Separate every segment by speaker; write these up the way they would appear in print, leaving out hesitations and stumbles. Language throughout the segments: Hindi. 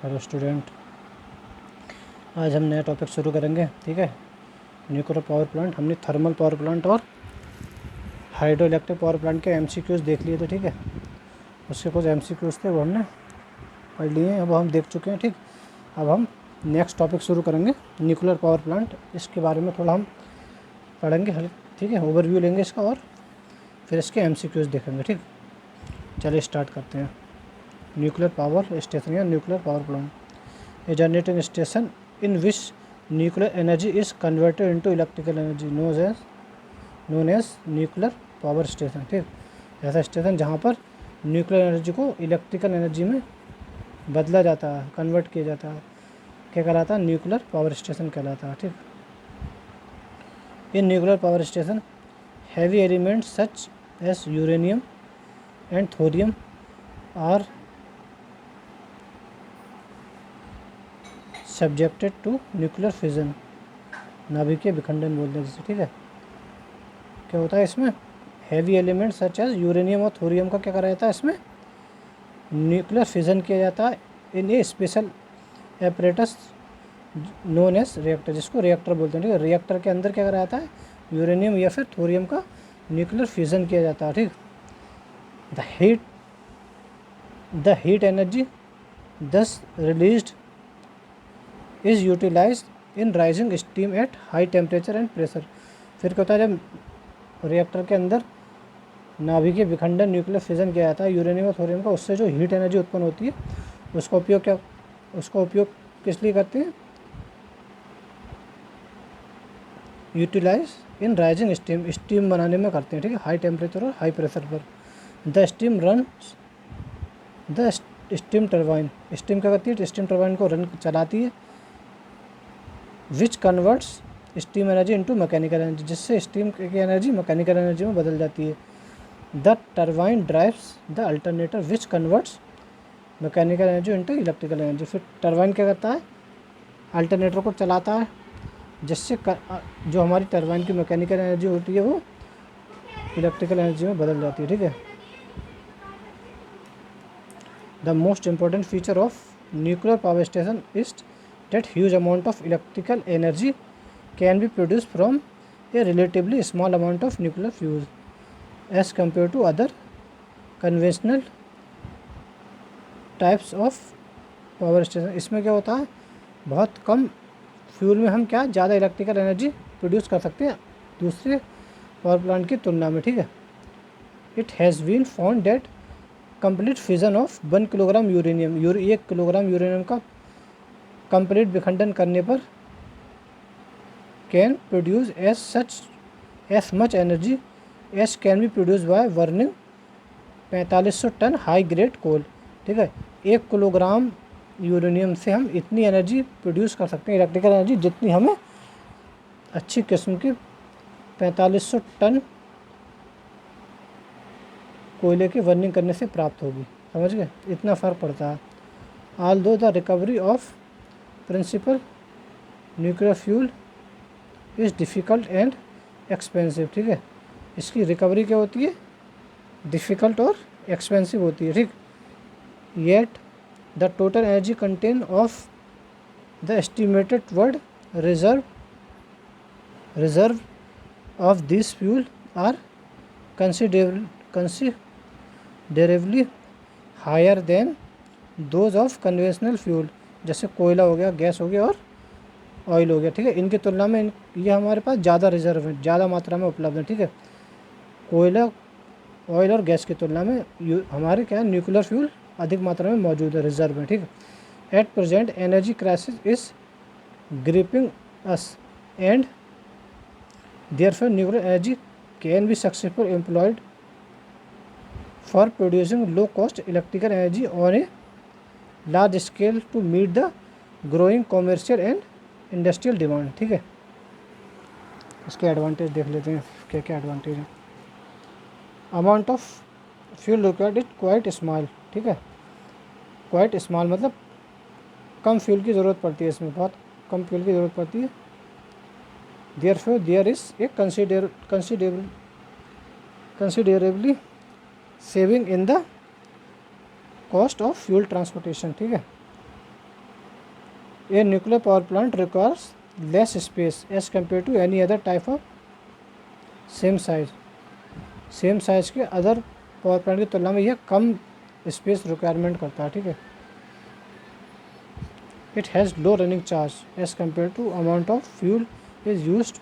Speaker 1: हेलो स्टूडेंट, आज हम नया टॉपिक शुरू करेंगे। ठीक है, न्यूक्लियर पावर प्लांट। हमने थर्मल पावर प्लांट और हाइड्रो इलेक्ट्रिक पावर प्लांट के एमसीक्यूज़ देख लिए थे। ठीक है, उसके कुछ एमसीक्यूज़ थे वो हमने पढ़ लिए हैं, अब हम देख चुके हैं। ठीक, अब हम नेक्स्ट टॉपिक शुरू करेंगे, न्यूक्लियर पावर प्लांट। इसके बारे में थोड़ा हम पढ़ेंगे। ठीक है, ओवरव्यू लेंगे इसका और फिर इसके एमसीक्यूज़ देखेंगे। ठीक, चलिए स्टार्ट करते हैं। न्यूक्लियर पावर स्टेशन या nuclear power plant, a generating station in which nuclear energy is converted into electrical energy known as nuclear power station। ठीक, ऐसा स्टेशन जहाँ पर न्यूक्लियर एनर्जी को इलेक्ट्रिकल एनर्जी में बदला जाता है, कन्वर्ट किया जाता है, क्या कहलाता है? न्यूक्लियर पावर स्टेशन कहलाता है। ठीक, in nuclear power station heavy elements such as uranium and thorium are subjected to nuclear fission. नाभिकीय विखंडन बोलते हैं जिसे। ठीक है, क्या होता है इसमें? Heavy element such as uranium और थोरियम का क्या करा जाता है? इसमें न्यूक्लियर फिजन किया जाता है in a special apparatus known as reactor, जिसको रिएक्टर बोलते हैं। ठीक है, रिएक्टर के अंदर क्या करा जाता है? यूरेनियम या फिर थोरियम का न्यूक्लियर फिजन किया जाता है। ठीक, the heat energy thus released is utilise in raising steam at high temperature and pressure. फिर क्या होता है? जब रिएक्टर के अंदर नाभिकीय विखंडन न्यूक्लियर फिजन किया जाता है यूरेनियम और थोरियम का, उससे जो हीट एनर्जी उत्पन्न होती है उसका उपयोग किस लिए करते हैं? यूटिलाइज इन राइजिंग स्टीम बनाने में करते हैं। ठीक है, हाई टेम्परेचर और हाई प्रेशर पर। द स्टीम टर्बाइन, स्टीम क्या करती है? स्टीम टर्बाइन को चलाती है, which converts steam energy into mechanical energy, जिससे स्टीम की एनर्जी मैकेनिकल एनर्जी में बदल जाती है। The turbine drives the alternator which converts mechanical energy into electrical energy. फिर टर्बाइन क्या करता है? अल्टरनेटर को चलाता है, जिससे जो हमारी टर्बाइन की मैकेनिकल एनर्जी होती है वो इलेक्ट्रिकल एनर्जी में बदल जाती है। ठीक है, the most important feature of nuclear power station is that huge amount of electrical energy can be produced from a relatively small amount of nuclear fuel as compared to other conventional types of power station। इसमें क्या होता है? बहुत कम फ्यूल में हम क्या ज़्यादा इलेक्ट्रिकल एनर्जी प्रोड्यूस कर सकते हैं दूसरे पावर प्लांट की तुलना में। ठीक है, it has been found that complete fission of 1 kilogram uranium, 1 kilogram uranium का कंप्लीट विखंडन करने पर can produce as much energy as can be produced by burning 4500 tonne high grade coal. ठीक है, 1 किलोग्राम यूरेनियम से हम इतनी एनर्जी प्रोड्यूस कर सकते हैं, इलेक्ट्रिकल एनर्जी, जितनी हमें अच्छी किस्म की 4500 टन कोयले की बर्निंग करने से प्राप्त होगी। समझ गए? इतना फ़र्क पड़ता है। Although the recovery of principal nuclear fuel is difficult and expensive. ठीक है, इसकी रिकवरी क्या होती है? डिफ़िकल्ट और एक्सपेंसिव होती है। ठीक, yet the total energy content of the estimated world reserve of this fuel are considerably higher than those of conventional fuel, जैसे कोयला हो गया, गैस हो गया और ऑयल हो गया। ठीक है, इनकी तुलना में ये हमारे पास ज़्यादा रिजर्व है, ज़्यादा मात्रा में उपलब्ध है। ठीक है, कोयला, ऑयल और गैस की तुलना में हमारे क्या है? न्यूक्लियर फ्यूल अधिक मात्रा में मौजूद है, रिजर्व है। ठीक है, at present energy crisis is gripping us and therefore nuclear energy can be successful employed for producing low cost electrical energy on a large scale to meet the growing commercial and industrial demand. ठीक है, इसके एडवांटेज देख लेते हैं, क्या क्या एडवांटेज हैं। Amount of fuel required is quite small. ठीक है, क्वाइट स्मॉल मतलब कम फ्यूल की ज़रूरत पड़ती है, इसमें बहुत कम फ्यूल की ज़रूरत पड़ती है। Therefore there is a considerably saving in the cost of fuel transportation. ठीक है, a nuclear power plant requires less space as compare to any other type of same size के अदर पावर प्लांट की तुलना में यह कम स्पेस रिक्वायरमेंट करता है, ठीक है। It has low running charge as compare to amount of fuel is used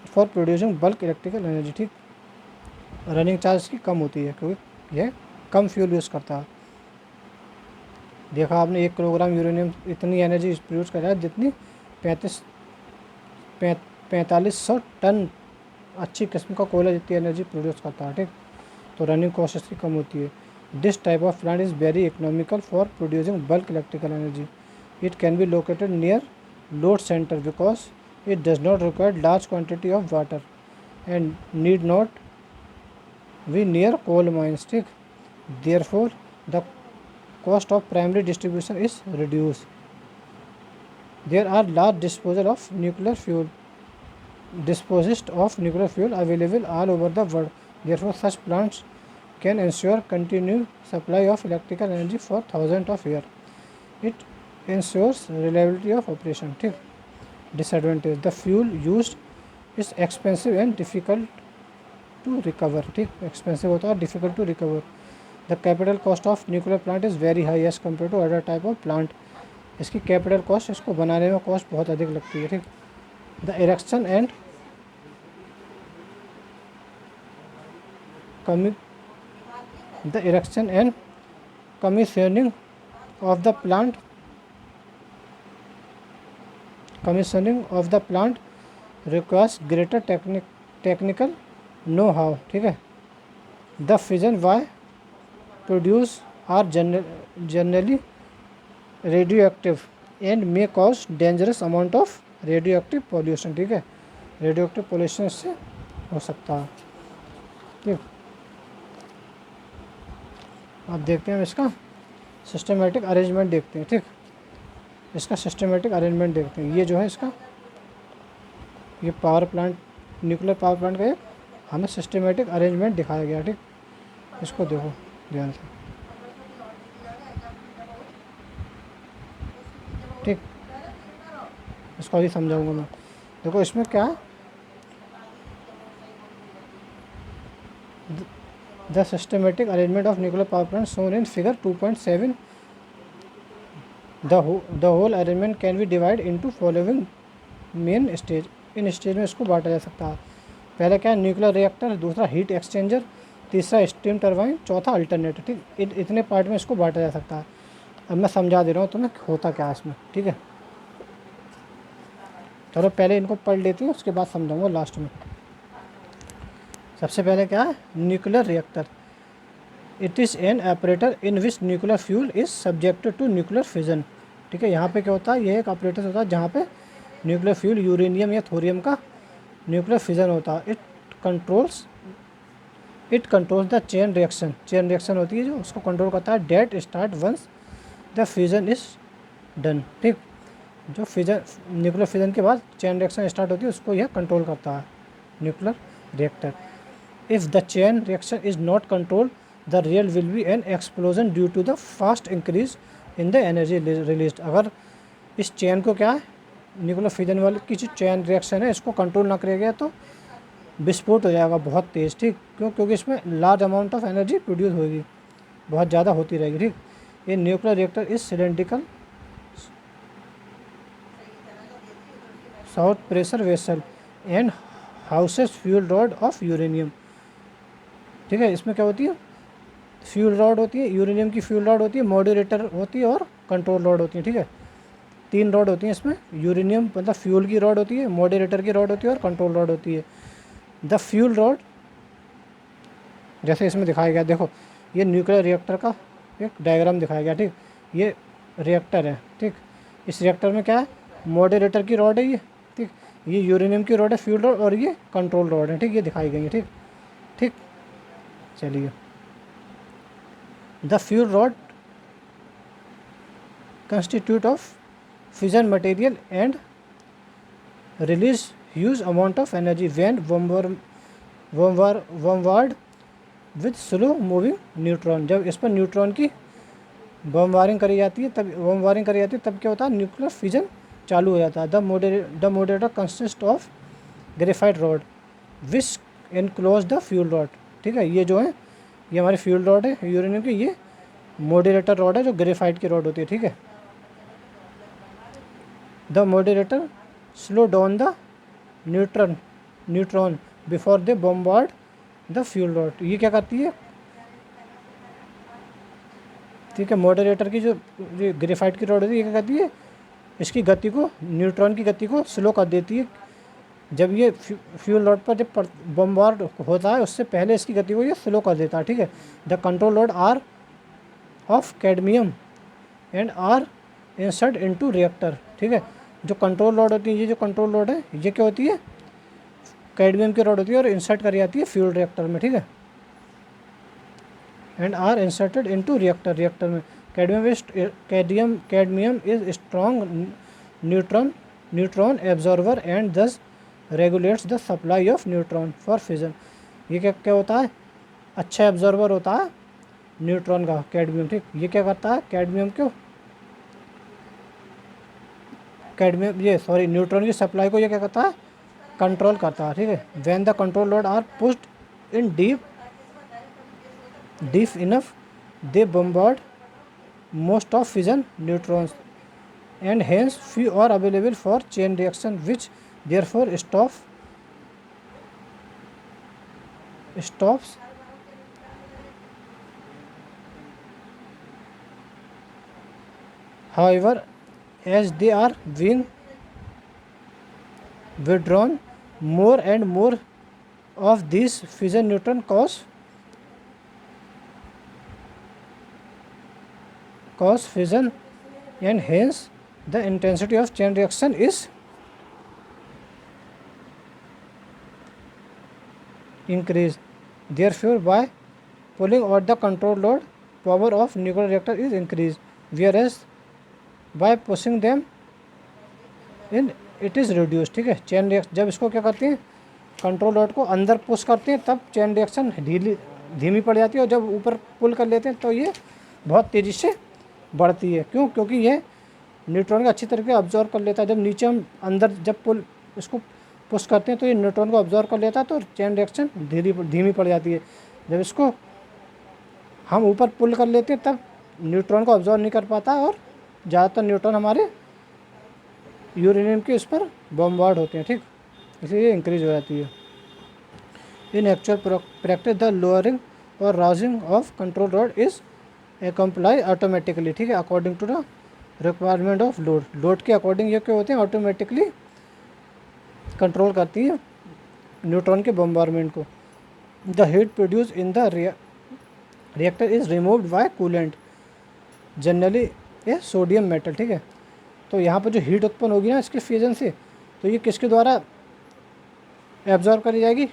Speaker 1: for producing bulk electrical energy, ठीक। रनिंग चार्ज की कम होती है क्योंकि यह कम फ्यूल यूज़ करता है। देखा आपने 1 किलोग्राम यूरेनियम इतनी एनर्जी प्रोड्यूस कर रहा है जितनी 4500 टन अच्छी किस्म का कोयला जितनी एनर्जी प्रोड्यूस करता है, ठीक। तो रनिंग कॉस्ट इसकी कम होती है। This type of plant is very economical for producing bulk electrical energy. It can be located near load centre because it does not require large quantity of water and need not be near coal mines, ठीक। Therefore the cost of primary distribution is reduced. There are large disposal of nuclear fuel available all over the world. Therefore, such plants can ensure continued supply of electrical energy for thousands of years. It ensures reliability of operation. ठीक। Disadvantage: the fuel used is expensive and difficult to recover. ठीक, expensive होता है, difficult to recover. The capital cost of nuclear plant is very high as compared to other type of plant. इसकी कैपिटल कॉस्ट, इसको बनाने में कॉस्ट बहुत अधिक लगती है, ठीक। The erection and commissioning of the plant requires greater technical know how, ठीक है। The fission by produce are generally radioactive and may cause dangerous amount of radioactive pollution, ठीक है। रेडियोएक्टिव पोल्यूशन इससे हो सकता है, ठीक। अब देखते हैं इसका सिस्टमेटिक अरेंजमेंट देखते हैं, ठीक। इसका सिस्टमेटिक अरेंजमेंट देखते हैं। ये जो है इसका ये power plant, nuclear power plant का एक हमें सिस्टमेटिक अरेंजमेंट दिखाया गया, ठीक। इसको देखो ध्यान से, ठीक। इसको अभी समझाऊंगा मैं। देखो इसमें क्या है, the systematic arrangement of nuclear power plant shown in figure 2.7। The whole arrangement can be divide into following main stage. इन स्टेज में इसको बांटा जा सकता है। पहले क्या है, न्यूक्लियर रिएक्टर, दूसरा हीट एक्सचेंजर, तीसरा स्टीम टरबाइन, चौथा अल्टरनेटर, ठीक। इतने पार्ट में इसको बांटा जा सकता है। अब मैं समझा दे रहा हूँ तुम्हें होता क्या है इसमें, ठीक है। चलो पहले इनको पढ़ लेती हूँ, उसके बाद समझाऊंगा लास्ट में। सबसे पहले क्या है, nuclear reactor. It is an operator in which nuclear fuel is subjected to nuclear fission, ठीक है। यहाँ पे क्या होता है, ये एक ऑपरेटर होता है जहाँ पे न्यूक्लियर फ्यूल यूरेनियम या थोरियम का न्यूक्लियर फिजन होता है। It controls the chain reaction होती है जो उसको कंट्रोल करता है। That start once the fusion is done, ठीक। जो फिजन, न्यूक्लियर फिजन के बाद चेन रिएक्शन स्टार्ट होती है उसको यह कंट्रोल करता है nuclear reactor. If the chain reaction is not control the real will be an explosion due to the fast increase in the energy release. अगर इस चेन को क्या है, न्यूक्लियर फिजन वाली की जो चेन रिएक्शन है इसको कंट्रोल ना किया गया तो विस्फोट हो जाएगा बहुत तेज़, ठीक। क्योंकि इसमें large amount of energy produce होगी, बहुत ज़्यादा होती रहेगी, ठीक। ये nuclear reactor is cylindrical south pressure vessel and houses fuel rod of uranium, ठीक है। इसमें क्या होती है, फ्यूल रॉड होती है, यूरेनियम की फ्यूल रॉड होती है, मॉड्यूलेटर होती है और कंट्रोल रॉड होती है, ठीक है। 3 रॉड होती हैं इसमें। यूरेनियम मतलब फ्यूल की रॉड होती है, मॉड्यूलेटर की रॉड होती है और कंट्रोल रॉड होती है। द फ्यूल रॉड जैसे इसमें दिखाया गया, देखो ये न्यूक्लियर रिएक्टर का एक डायग्राम दिखाया गया, ठीक। ये रिएक्टर है, ठीक। इस रिएक्टर में क्या है, मॉड्यूलेटर की रॉड है ये, ठीक। ये यूरेनियम की रॉड है फ्यूल रॉड और ये कंट्रोल रॉड है, ठीक। ये दिखाई गई है, ठीक ठीक। चलिए, the fuel rod constitute of fission material and release huge amount of energy when bombarded with slow moving neutron. जब इस पर न्यूट्रॉन की बम वायरिंग करी जाती है तब क्या होता है, न्यूक्लियर फिजन चालू हो जाता है। The moderator consist of graphite rod which enclose the fuel rod. ठीक है, ये जो है ये हमारी फ्यूल रॉड है यूरेनियम की, ये मॉडरेटर रॉड है जो ग्रेफाइट की रॉड होती है। ठीक है, the moderator slow down the neutron before they bombard the fuel rod. ये क्या करती है, ठीक है, मॉडरेटर की जो ग्रेफाइट की रॉड होती है ये क्या करती है, इसकी गति को, न्यूट्रॉन की गति को स्लो कर देती है। जब ये फ्यूल रॉड पर जब बॉम्बार्ड होता है उससे पहले इसकी गति को ये स्लो कर देता है। ठीक है, the control rod are of cadmium and are insert into reactor. ठीक है, जो कंट्रोल रॉड होती है, ये जो कंट्रोल रॉड है ये क्या होती है, कैडमियम की रॉड होती है और इंसर्ट करी जाती है फ्यूल रिएक्टर में। ठीक है, and are inserted into reactor में। Cadmium is strong neutron absorber and thus regulates the supply of neutron for fission. ये क्या होता है, अच्छा एब्जॉर्बर होता है न्यूट्रॉन का कैडमियम। ठीक, ये क्या करता है, न्यूट्रॉन की सप्लाई को ये क्या करता है, कंट्रोल करता है। ठीक है, when the control rod are pushed in deep enough they bombard most of fission neutrons and hence few are available for chain reaction which therefore stops however as they are being withdrawn more and more of these fission neutron cause fission and hence the intensity of chain reaction is increased. Therefore, by pulling out the control load, power of nuclear reactor is increased, whereas by pushing them in it is reduced. ठीक है, चेन रिएक्शन जब इसको क्या करते हैं, कंट्रोल लोड को अंदर पुश करते हैं तब चेन रिएक्शन धीमी पड़ जाती है, और जब ऊपर पुल कर लेते हैं तो ये बहुत तेज़ी से बढ़ती है। क्यों, क्योंकि ये न्यूट्रॉन को अच्छी तरीके ऑब्जॉर्व कर लेता है। जब नीचे हम अंदर जब इसको पुश करते हैं तो ये न्यूट्रॉन को ऑब्जॉर्व कर लेता है, तो चेन रिएक्शन धीमी पड़ जाती है। जब इसको हम ऊपर पुल कर लेते हैं तब न्यूट्रॉन को ऑब्जॉर्व नहीं कर पाता और ज़्यादातर न्यूट्रॉन हमारे यूरेनियम के उस पर बॉम्बार्ड होते हैं। ठीक, इसलिए ये इंक्रीज हो जाती है। In actual practice the lowering और raising of control rod is accomplished automatically. ठीक है, according to the requirement of load के अकॉर्डिंग ये क्या होते हैं, ऑटोमेटिकली कंट्रोल करती है न्यूट्रॉन के बम्बारमेंट को। The heat produce in the reactor is removed by coolant generally A sodium metal. ठीक है, तो यहाँ पर जो हीट उत्पन्न होगी ना इसके फ्यूजन से, तो ये किसके द्वारा एब्जॉर्ब करी जाएगी,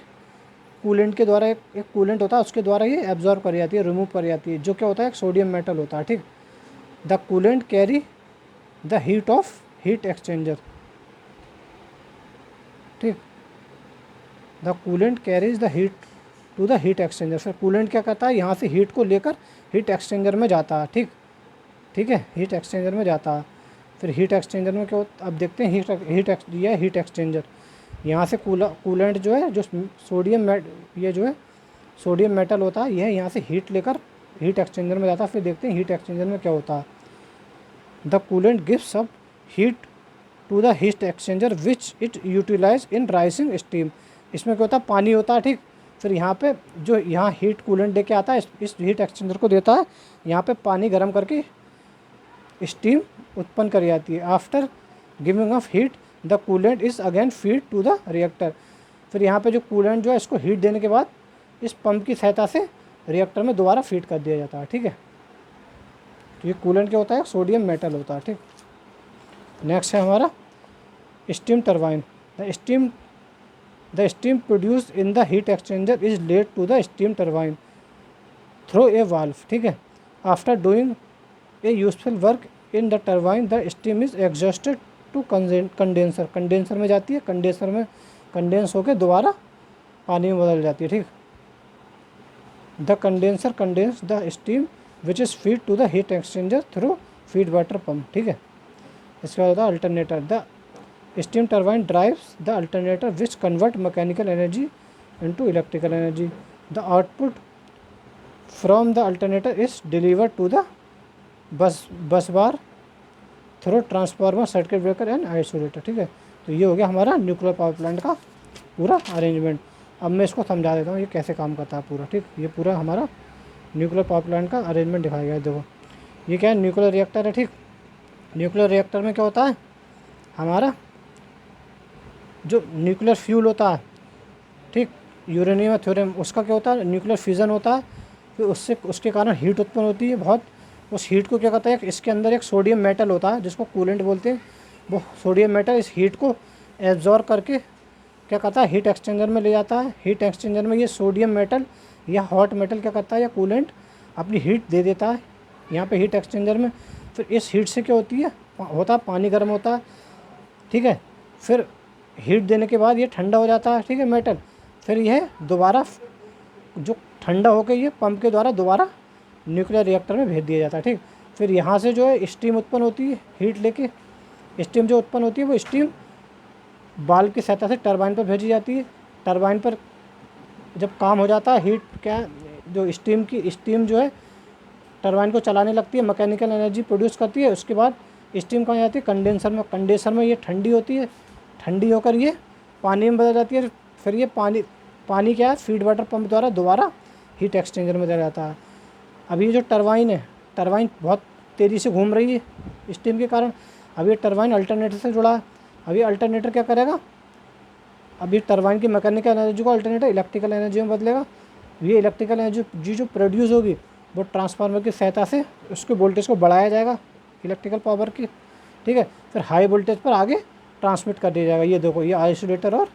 Speaker 1: कूलेंट के द्वारा। एक कूलेंट होता है उसके द्वारा ये एब्जॉर्ब करी जाती है, रिमूव करी जाती है, जो क्या होता है एक सोडियम मेटल होता है। ठीक, the coolant carry the heat of heat exchanger. ठीक, the coolant carries the heat to the heat exchanger. फिर कूलेंट क्या करता है, यहाँ से हीट को लेकर हीट एक्सचेंजर में जाता है। ठीक है, हीट एक्सचेंजर में जाता है। फिर हीट एक्सचेंजर में क्या होता है, अब देखते हैं हीट एक्सचेंजर। यहाँ से कूलेंट जो है, जो सोडियम मेटल होता है, यह यहाँ से हीट लेकर हीट एक्सचेंजर में जाता है। फिर देखते हैं हीट एक्सचेंजर में क्या होता है। द कूलेंट गिव्स सब heat to the heat exchanger which it utilise in raising steam. इसमें क्या होता है, पानी होता है। ठीक, फिर यहाँ पे जो यहाँ हीट कूलेंट दे के आता है, इस हीट एक्सचेंजर को देता है, यहाँ पे पानी गर्म करके स्टीम उत्पन्न करी जाती है। After giving off heat the coolant is again feed to the reactor. फिर यहाँ पे जो कूलेंट जो है इसको हीट देने के बाद इस पंप की सहायता से रिएक्टर में दोबारा फीड कर दिया जाता है। ठीक है, तो ये कूलेंट क्या होता है, सोडियम मेटल होता है। ठीक, नेक्स्ट है हमारा steam turbine. The steam produce in the heat exchanger is led to the steam turbine through a valve. ठीक है, after doing a useful work in the turbine the steam is exhausted to condenser में जाती है, कंडेंसर में कंडेंस होकर दोबारा पानी में बदल जाती है। ठीक, the condenser condense the steam which is feed to the heat exchanger through feed water pump, ठीक है। इसके बाद होता है alternator. The steam turbine drives the alternator which convert mechanical energy into electrical energy. The output from the alternator is delivered to the bus bar through transformer, circuit breaker and isolator, ठीक है। तो ये हो गया हमारा न्यूक्लियर पावर प्लांट का पूरा अरेंजमेंट। अब मैं इसको समझा देता हूँ ये कैसे काम करता है पूरा, ठीक। ये पूरा हमारा न्यूक्लियर पावर प्लांट का अरेंजमेंट दिखाया गया है। देखो ये क्या है, न्यूक्लियर रिएक्टर है, ठीक। न्यूक्लियर रिएक्टर में क्या होता है, हमारा जो न्यूक्लियर फ्यूल होता है, ठीक, यूरेनियम या थोरियम, उसका क्या होता है, न्यूक्लियर फ्यूज़न होता है। फिर उससे उसके कारण हीट उत्पन्न होती है बहुत। उस हीट को क्या करता है, इसके अंदर एक सोडियम मेटल होता है जिसको कूलेंट बोलते हैं। वो सोडियम मेटल इस हीट को एब्जॉर्ब करके क्या करता है, हीट एक्सचेंजर में ले जाता है। हीट एक्सचेंजर में ये सोडियम मेटल या हॉट मेटल क्या करता है, या कूलेंट अपनी हीट दे देता है यहाँ पे हीट एक्सचेंजर में। फिर इस हीट से क्या होती है, होता है पानी गर्म होता है, ठीक है। फिर हीट देने के बाद ये ठंडा हो जाता है, ठीक है, मेटल। फिर यह दोबारा जो ठंडा होकर ये पंप के द्वारा दोबारा न्यूक्लियर रिएक्टर में भेज दिया जाता है, ठीक। फिर यहाँ से जो है स्टीम उत्पन्न होती है, हीट लेके स्टीम जो उत्पन्न होती है वो स्टीम बाल्ब की सहायता से टरबाइन पर भेजी जाती है। टरबाइन पर जब काम हो जाता है, हीट क्या जो स्टीम जो है टरबाइन को चलाने लगती है, मैकेनिकल एनर्जी प्रोड्यूस करती है। उसके बाद स्टीम कहाँ जाती है, कंडेंसर में। कंडेंसर में ये ठंडी होती है, ठंडी होकर ये पानी में बदल जाती है। फिर ये पानी क्या है, फीड वाटर पंप द्वारा दोबारा हीट एक्सचेंजर में दिया जाता है। अभी ये जो टरबाइन है, टरबाइन बहुत तेज़ी से घूम रही है स्टीम के कारण। अभी टरबाइन अल्टरनेटर से जुड़ा है। अभी अल्टरनेटर क्या करेगा, अभी टरबाइन की मैकेनिकल एनर्जी को अल्टरनेटर इलेक्ट्रिकल एनर्जी में बदलेगा। ये इलेक्ट्रिकल एनर्जी जो प्रोड्यूस होगी वो ट्रांसफार्मर की सहायता से उसके वोल्टेज को बढ़ाया जाएगा इलेक्ट्रिकल पावर की, ठीक है। फिर हाई वोल्टेज पर आगे ट्रांसमिट कर दिया जाएगा। ये देखो ये आइसोलेटर और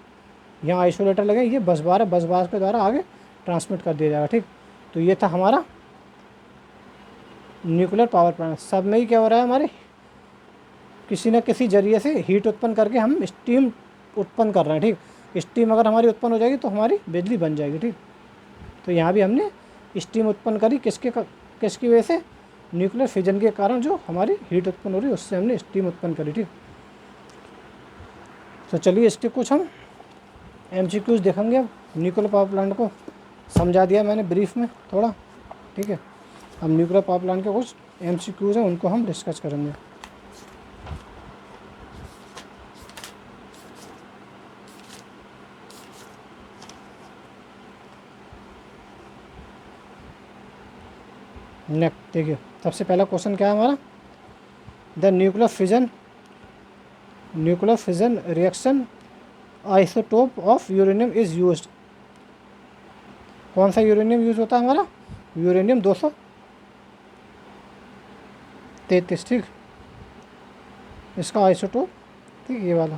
Speaker 1: यहाँ आइसोलेटर लगे, ये बस बार है, बस बार के द्वारा आगे ट्रांसमिट कर दिया जाएगा, ठीक। तो ये था हमारा न्यूक्लियर पावर प्लांट। सब में ही क्या हो रहा है, हमारे किसी न किसी जरिए से हीट उत्पन्न करके हम स्टीम उत्पन्न कर रहे हैं, ठीक। स्टीम अगर हमारी उत्पन्न हो जाएगी तो हमारी बिजली बन जाएगी, ठीक। तो यहाँ भी हमने स्टीम उत्पन्न करी, किसकी वजह से, न्यूक्लियर फिजन के कारण जो हमारी हीट उत्पन्न हो रही है उससे हमने स्टीम उत्पन्न करी, ठीक। तो चलिए इसके कुछ हम MCQs देखेंगे। अब न्यूक्लियर पावर प्लांट को समझा दिया मैंने ब्रीफ में थोड़ा, ठीक है। अब न्यूक्लियर पावर प्लांट के कुछ MCQs हैं उनको हम डिस्कस करेंगे। नेक्स्ट देखिए, सबसे पहला क्वेश्चन क्या है हमारा, the nuclear fission reaction isotope of uranium is used. कौन सा यूरेनियम यूज होता है हमारा, यूरेनियम 233, ठीक। इसका आइसोटोप, ठीक, ये वाला।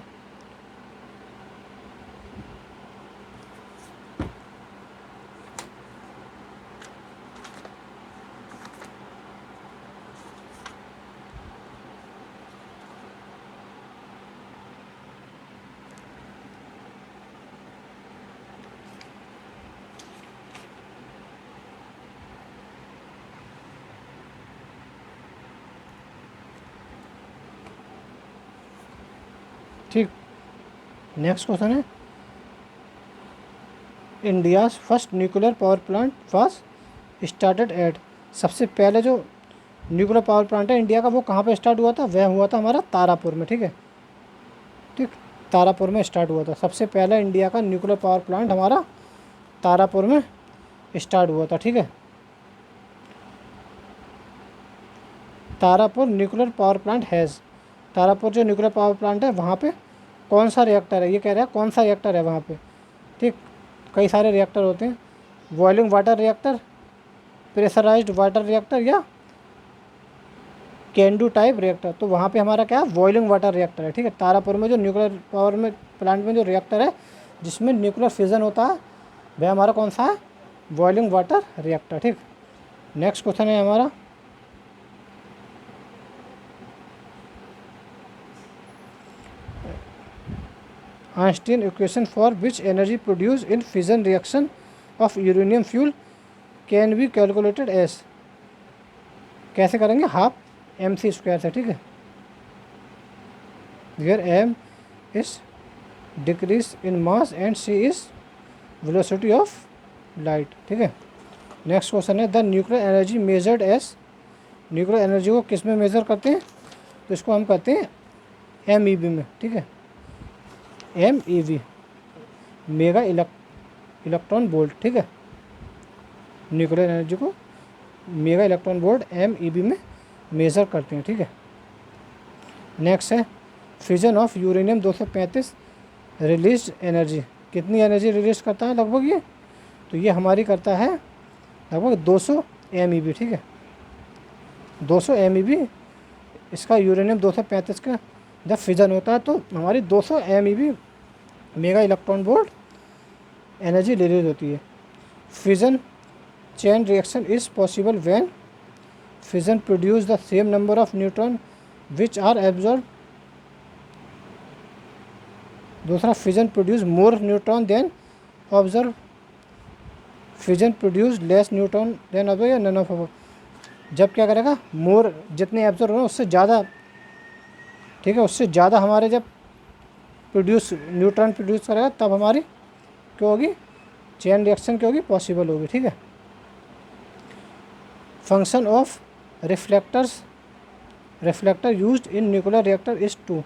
Speaker 1: ठीक, नेक्स्ट क्वेश्चन है, India's first nuclear power plant was started at. सबसे पहले जो न्यूक्लियर पावर प्लांट है इंडिया का वो कहाँ पे स्टार्ट हुआ था, वह हुआ था हमारा तारापुर में, ठीक है, ठीक। तारापुर में स्टार्ट हुआ था सबसे पहला इंडिया का न्यूक्लियर पावर प्लांट, हमारा तारापुर में स्टार्ट हुआ था, ठीक है। Tarapur nuclear power plant has, Tarapur जो न्यूक्लियर पावर प्लांट है वहाँ पे कौन सा रिएक्टर है, ये कह रहा है कौन सा रिएक्टर है वहाँ पे, ठीक। कई सारे रिएक्टर होते हैं, boiling water reactor, pressurised water reactor या कैंडू टाइप रिएक्टर। तो वहाँ पे हमारा क्या है, बॉइलिंग वाटर रिएक्टर है, ठीक है। तारापुर में जो न्यूक्लियर पावर में प्लांट में जो रिएक्टर है जिसमें न्यूक्लियर फिजन होता है वह हमारा कौन सा है, बॉइलिंग वाटर रिएक्टर, ठीक। नेक्स्ट क्वेश्चन है हमारा, Einstein equation for which energy produce in fission reaction of uranium fuel can be calculated as. कैसे करेंगे, हाफ mc² से, ठीक है। Where m is decrease in mass and c is velocity of light, ठीक है। नेक्स्ट क्वेश्चन है the nuclear energy measured as, nuclear energy को किस में मेज़र करते हैं, तो इसको हम कहते हैं MEV में, ठीक है। MEV मेगा इलेक्ट्रॉन वोल्ट, ठीक है। न्यूक्लियर एनर्जी को मेगा इलेक्ट्रॉन वोल्ट MEV में मेज़र करते हैं, ठीक है। नेक्स्ट है fusion of uranium 235 release energy, कितनी एनर्जी रिलीज करता है लगभग ये, तो ये हमारी करता है लगभग 200 MEV, ठीक है। 200 MEV इसका यूरेनियम 235 का जब फिजन होता है तो हमारी 200 MEV mega electron volt energy release होती है। Fission chain reaction is possible when fission produce the same number of neutron which are absorb, दूसरा fission produce more neutron than observe, fission produce less neutron than observe या नन ऑफ अबव, जब क्या करेगा मोर जितने एब्जॉर्व हो उससे ज़्यादा, ठीक है, उससे ज़्यादा हमारे जब न्यूट्रॉन प्रोड्यूस करेगा तब हमारी क्या होगी, चेन रिएक्शन क्या होगी, पॉसिबल होगी, ठीक है। Function of reflector used in nuclear reactor is to,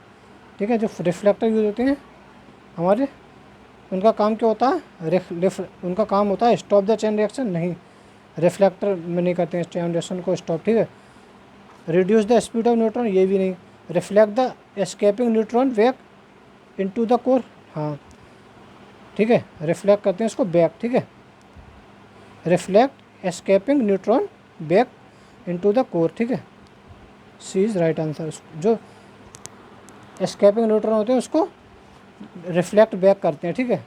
Speaker 1: ठीक है। जो रिफ्लेक्टर यूज होते हैं हमारे, उनका काम क्या होता है, उनका काम होता है स्टॉप द चेन रिएक्शन, नहीं रिफ्लेक्टर में नहीं करते हैं चेन रिएक्शन को स्टॉप, ठीक है। Reduce the speed of neutron, ये भी नहीं। Reflect the escaping neutron back into the core, हाँ ठीक है, रिफ्लेक्ट करते हैं इसको बैक, ठीक है। Reflect escaping neutron back into the core, ठीक है। C is right answer. जो एस्केपिंग न्यूट्रॉन होते हैं उसको रिफ्लेक्ट बैक करते हैं, ठीक है,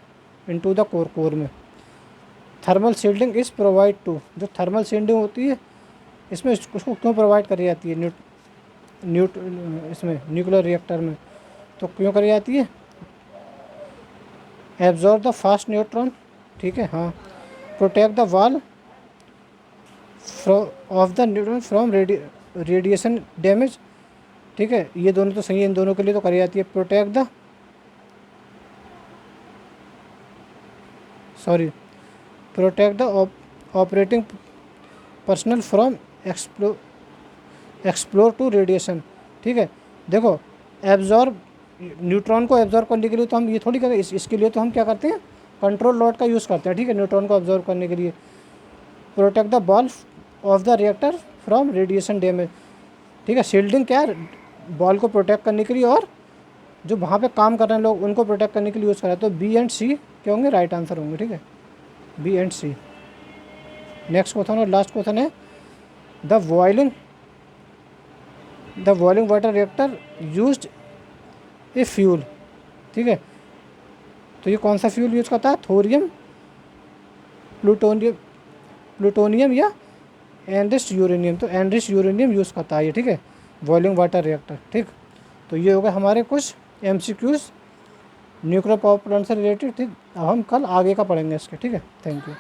Speaker 1: इनटू द कोर में। Thermal shielding is provide to, जो थर्मल शील्डिंग होती है इसमें उसको क्यों प्रोवाइड करी जाती है इसमें न्यूक्लियर रिएक्टर में, तो क्यों करी जाती है, एब्जॉर्ब द फास्ट न्यूट्रॉन, ठीक है, हाँ। Protect the wall of the neutron from radiation damage, ठीक है, ये दोनों तो सही है, इन दोनों के लिए तो करी जाती है। Protect the operating personnel from exposure to radiation, ठीक है। देखो एब्जॉर्ब, न्यूट्रॉन को एब्जॉर्ब करने के लिए तो हम ये थोड़ी करें, इसके लिए तो हम क्या करते हैं, कंट्रोल रॉड का यूज़ करते हैं, ठीक है, न्यूट्रॉन को एब्जॉर्ब करने के लिए। Protect the ball of the reactor from radiation damage, ठीक है। शील्डिंग क्या है, बॉल को प्रोटेक्ट करने के लिए और जो वहाँ पे काम कर रहे हैं लोग उनको प्रोटेक्ट करने के लिए यूज़ करा, तो बी एंड सी क्या होंगे, राइट आंसर होंगे, ठीक है, B and C. Next question और लास्ट क्वेश्चन है the boiling water reactor used a fuel, ठीक है, तो ये कौन सा फ्यूल यूज़ करता है, थोरियम, प्लूटोनियम या एनरिच्ड यूरेनियम, तो एनरिच्ड यूरेनियम यूज़ करता है ये, ठीक है, बॉइलिंग वाटर रिएक्टर, ठीक। तो ये हो गए हमारे कुछ MCQs न्यूक्लियर पावर प्लांट से रिलेटेड, ठीक। अब हम कल आगे का पढ़ेंगे इसके, ठीक है। Thank you.